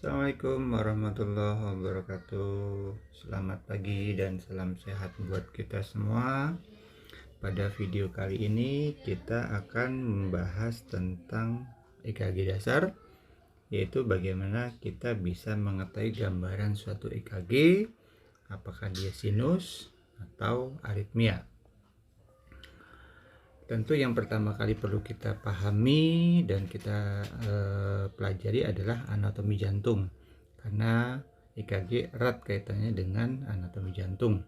Assalamualaikum warahmatullahi wabarakatuh. Selamat pagi dan salam sehat buat kita semua. Pada video kali ini kita akan membahas tentang EKG dasar, yaitu bagaimana kita bisa mengetahui gambaran suatu EKG, apakah dia sinus atau aritmia. Tentu yang pertama kali perlu kita pahami dan kita pelajari adalah anatomi jantung, karena EKG erat kaitannya dengan anatomi jantung.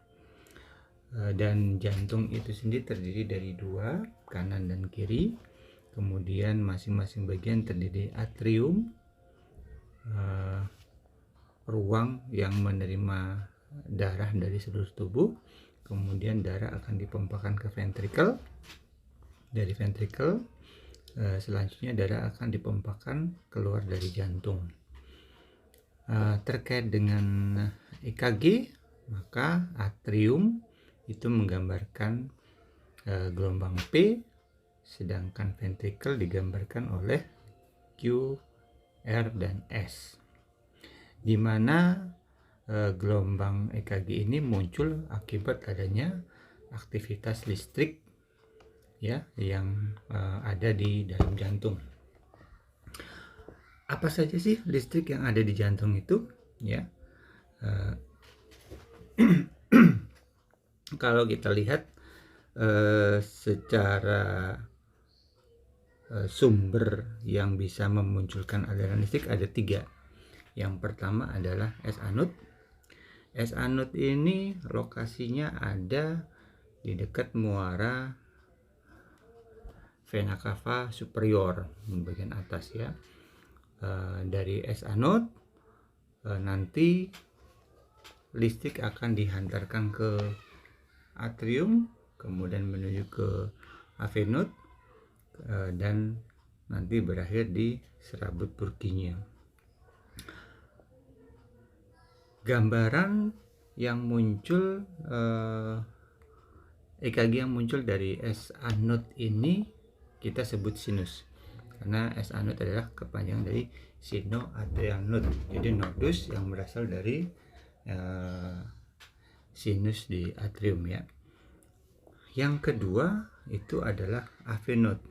Dan jantung itu sendiri terdiri dari dua, kanan dan kiri. Kemudian masing-masing bagian terdiri atrium, ruang yang menerima darah dari seluruh tubuh. Kemudian darah akan dipompakan ke ventrikel. Dari ventrikel selanjutnya darah akan dipompakan keluar dari jantung. Terkait dengan EKG, maka atrium itu menggambarkan gelombang P, sedangkan ventrikel digambarkan oleh Q, R, dan S, di mana gelombang EKG ini muncul akibat adanya aktivitas listrik yang ada di dalam jantung. Apa saja sih listrik yang ada di jantung itu? Kalau kita lihat secara sumber yang bisa memunculkan aliran listrik ada tiga. Yang pertama adalah S anode. S anode ini lokasinya ada di dekat muara vena cava superior bagian atas ya. Dari S anode nanti listrik akan dihantarkan ke atrium, kemudian menuju ke AV node dan nanti berakhir di serabut Purkinje. Gambaran yang muncul EKG yang muncul dari S anode ini kita sebut sinus, karena S anode adalah kepanjangan dari sinoatrial node, jadi nodus yang berasal dari sinus di atrium ya. Yang kedua itu adalah AV node.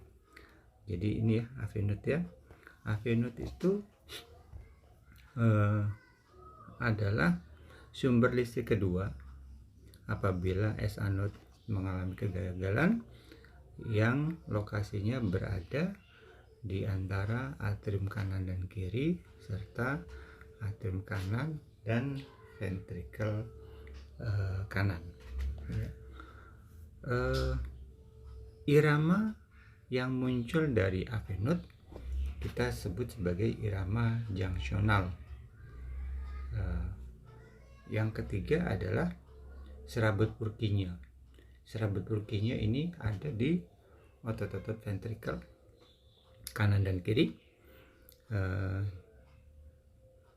Jadi ini ya AV node ya. AV node itu adalah sumber listrik kedua apabila S anode mengalami kegagalan, yang lokasinya berada di antara atrium kanan dan kiri serta atrium kanan dan ventrikel kanan. Irama yang muncul dari AV node kita sebut sebagai irama junctional. Yang ketiga adalah serabut Purkinje. Serabut Purkinje ini ada di otot-otot ventrikel kanan dan kiri.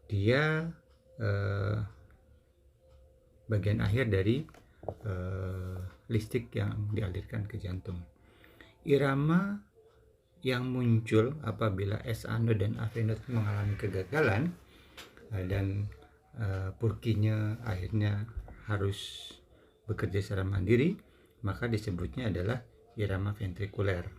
Dia bagian akhir dari listrik yang dialirkan ke jantung. Irama yang muncul apabila S anode dan AV node mengalami kegagalan dan Purkinje akhirnya harus bekerja secara mandiri, maka disebutnya adalah irama ventrikuler.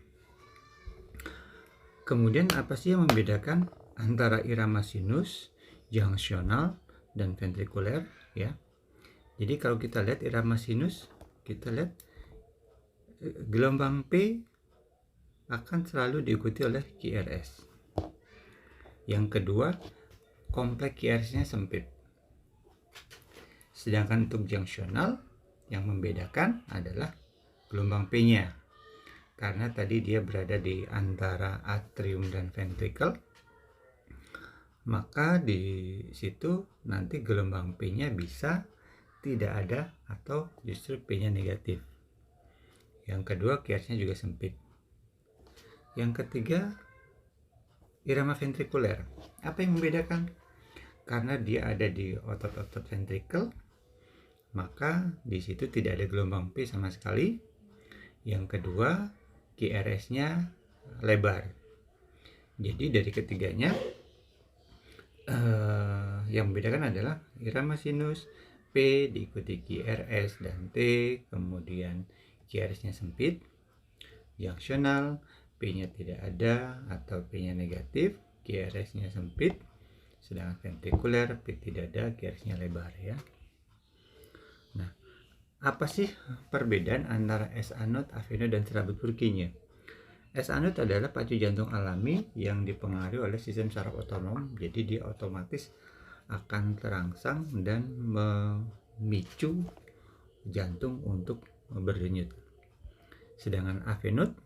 Kemudian apa sih yang membedakan antara irama sinus, junctional, dan ventrikuler ya? Jadi kalau kita lihat irama sinus, kita lihat gelombang P akan selalu diikuti oleh QRS. Yang kedua, kompleks QRS-nya sempit. Sedangkan untuk junctional, yang membedakan adalah gelombang P-nya, karena tadi dia berada di antara atrium dan ventrikel, maka di situ nanti gelombang P-nya bisa tidak ada atau justru P-nya negatif. Yang kedua, QRS-nya juga sempit. Yang ketiga, irama ventrikuler. Apa yang membedakan? Karena dia ada di otot-otot ventrikel, maka di situ tidak ada gelombang P sama sekali. Yang kedua, QRS-nya lebar. Jadi dari ketiganya Yang membedakan adalah irama sinus P diikuti QRS dan T, kemudian QRS-nya sempit, junctional, P-nya tidak ada atau P-nya negatif, QRS-nya sempit, sedangkan ventrikuler P tidak ada, QRS-nya lebar ya. Nah, apa sih perbedaan antara SA node, AV node, dan serabut Purkinje? SA node adalah pacu jantung alami yang dipengaruhi oleh sistem saraf otonom, jadi dia otomatis akan terangsang dan memicu jantung untuk berdenyut. Sedangkan AV node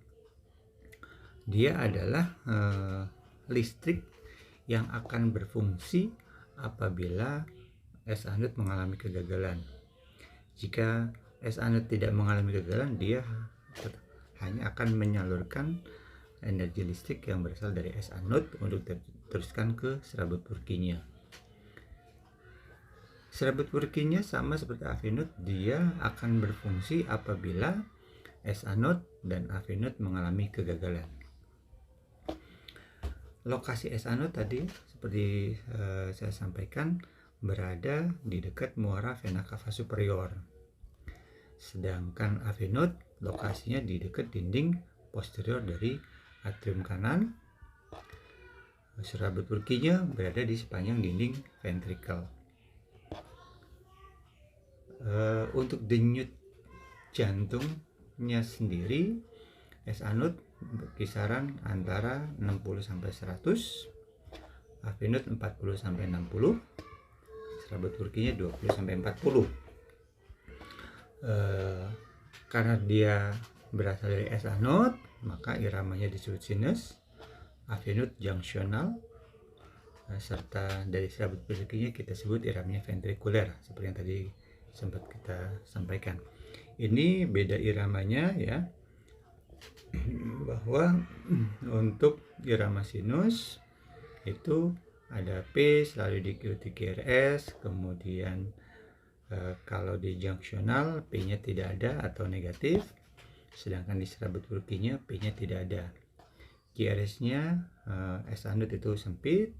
dia adalah listrik yang akan berfungsi apabila SA node mengalami kegagalan. Jika SA node tidak mengalami kegagalan, dia hanya akan menyalurkan energi listrik yang berasal dari SA node untuk diteruskan ke serabut Purkinje. Serabut Purkinje sama seperti AV node, dia akan berfungsi apabila SA node dan AV node mengalami kegagalan. Lokasi SA node tadi seperti saya sampaikan berada di dekat muara vena cava superior. Sedangkan AV node lokasinya di dekat dinding posterior dari atrium kanan. Serabut Purkinje berada di sepanjang dinding ventrikel. Untuk denyut jantungnya sendiri, SA node kisaran antara 60-100, AV node 40-60, serabut Purkinje 20-40. Karena dia berasal dari SA node, maka iramanya disebut sinus, AV node junctional, serta dari serabut Purkinje kita sebut iramanya ventrikuler, seperti yang tadi sempat kita sampaikan. Ini beda iramanya ya, bahwa untuk irama sinus itu ada P selalu diikuti QRS, kemudian kalau di junctional P-nya tidak ada atau negatif, sedangkan di serabut Purkinje P-nya tidak ada. QRS-nya SA node itu sempit,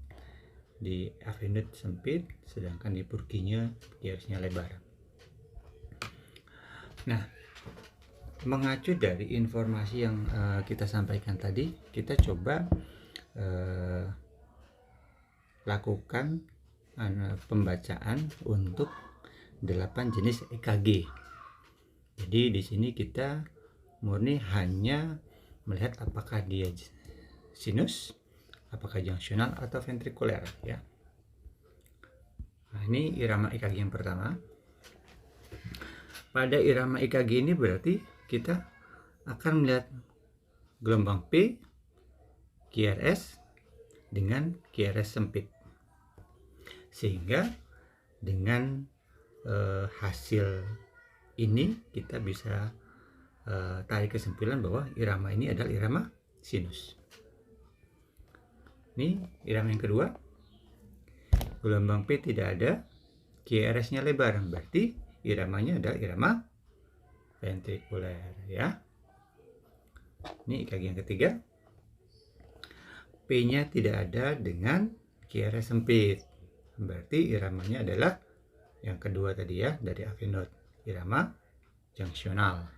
di AV node sempit, sedangkan di Purkinje QRS-nya lebar. Nah, mengacu dari informasi yang kita sampaikan tadi, kita coba lakukan pembacaan untuk 8 jenis EKG. Jadi di sini kita murni hanya melihat apakah dia sinus, apakah junctional atau ventrikuler ya. Nah, ini irama EKG yang pertama. Pada irama EKG ini berarti kita akan melihat gelombang P, QRS dengan QRS sempit. Sehingga dengan hasil ini kita bisa tarik kesimpulan bahwa irama ini adalah irama sinus. Ini irama yang kedua. Gelombang P tidak ada, QRS-nya lebar, berarti iramanya adalah irama ventrikuler ya. Ini EKG yang ketiga. P-nya tidak ada dengan QRS sempit, berarti iramanya adalah yang kedua tadi ya, dari AV node, irama junctional.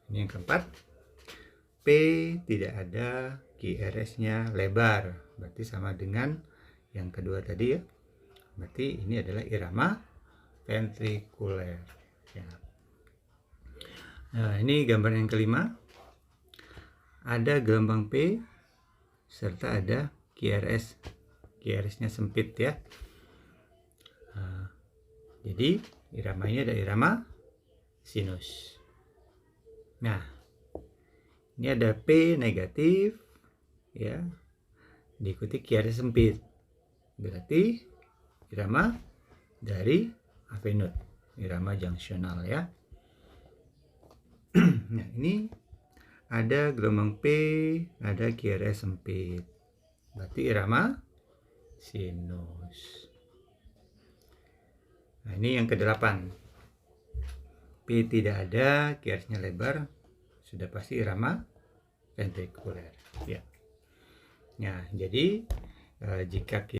Ini yang keempat. P tidak ada, QRS-nya lebar, berarti sama dengan yang kedua tadi ya, berarti ini adalah irama ventrikuler ya. Nah, ini gambar yang kelima. Ada gelombang P serta ada QRS-nya sempit ya. Jadi iramanya ada irama sinus. Nah, ini ada P negatif ya, diikuti QRS sempit, berarti irama dari AV node, irama junctional ya. Nah, ini ada gelombang P, ada QRS sempit, berarti irama sinus. Nah, ini yang ke-8. P tidak ada, QRS-nya lebar, sudah pasti irama ventrikuler ya. Nah, jadi jika